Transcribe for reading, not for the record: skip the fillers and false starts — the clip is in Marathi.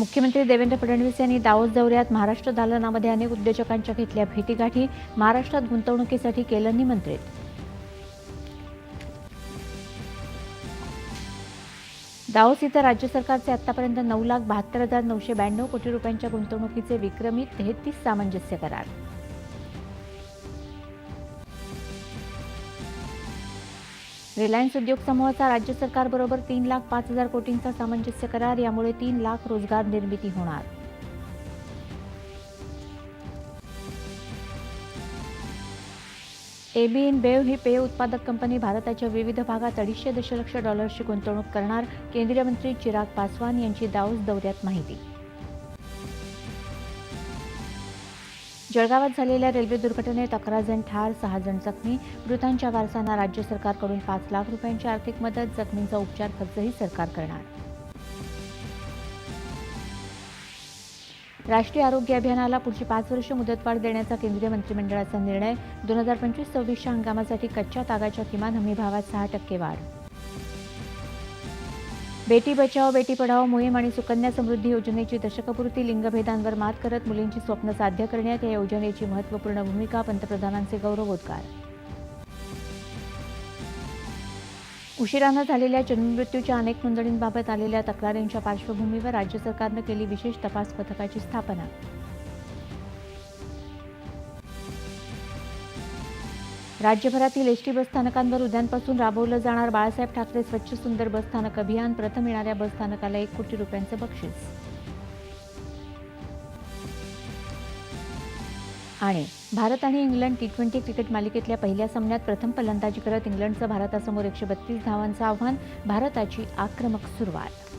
मुख्यमंत्री देवेंद्र फडणवीस यांनी दावोस दौऱ्यात महाराष्ट्र दालनामध्ये अनेक उद्योजकांच्या घेतल्या भेटीगाठी, महाराष्ट्रात गुंतवणुकीसाठी केलं निमंत्रित. दावोस इथं राज्य सरकारचे आतापर्यंत 9,72,992 कोटी रुपयांच्या गुंतवणुकीचे विक्रमी 33 सामंजस्य करार. रिलायन्स उद्योग समूहाचा राज्य सरकारबरोबर 3,05,000 कोटींचा सामंजस्य करार. यामुळे 3 लाख रोजगार निर्मिती होणार. एबी इनबेव ही पेय उत्पादक कंपनी भारताच्या विविध भागात $250 दशलक्ष गुंतवणूक करणार. केंद्रीय मंत्री चिराग पासवान यांची दावोस दौऱ्यात माहिती. जळगावात झालेल्या रेल्वे दुर्घटनेत 11 जण ठार, 6 जण जखमी. मृतांच्या वारसांना राज्य सरकारकडून 5 लाख रुपयांची आर्थिक मदत. जखमींचा उपचार खर्चही सरकार करणार. राष्ट्रीय आरोग्य अभियानाला पुढची 5 वर्ष मुदतवाढ देण्याचा केंद्रीय मंत्रिमंडळाचा निर्णय. 2025-26च्या हंगामासाठी कच्च्या तागाच्या किमान हमीभावात 6% वाढ. बेटी बचाओ बेटी पढाओ मोहीम आणि सुकन्या समृद्धी योजनेची दशकपूर्ती. लिंगभेदांवर मात करत मुलींची स्वप्न साध्य करण्यात या योजनेची महत्त्वपूर्ण भूमिका. पंतप्रधानांचे गौरवोद्गार. उशिरानं झालेल्या जन्ममृत्यूच्या अनेक नोंदणींबाबत आलेल्या तक्रारींच्या पार्श्वभूमीवर राज्य सरकारनं केली विशेष तपास पथकाची स्थापना. राज्यभरातील एसटी बसस्थानकांवर उद्यापासून राबवलं जाणार बाळासाहेब ठाकरे स्वच्छ सुंदर बसस्थानक अभियान. प्रथम येणाऱ्या बसस्थानकाला 1 कोटी रुपयांचं बक्षीस. आणि भारत आणि इंग्लंड T20 क्रिकेट मालिकेतल्या पहिल्या सामन्यात प्रथम फलंदाजी करत इंग्लंडचं भारतासमोर 132 धावांचं आव्हान. भारताची आक्रमक सुरुवात.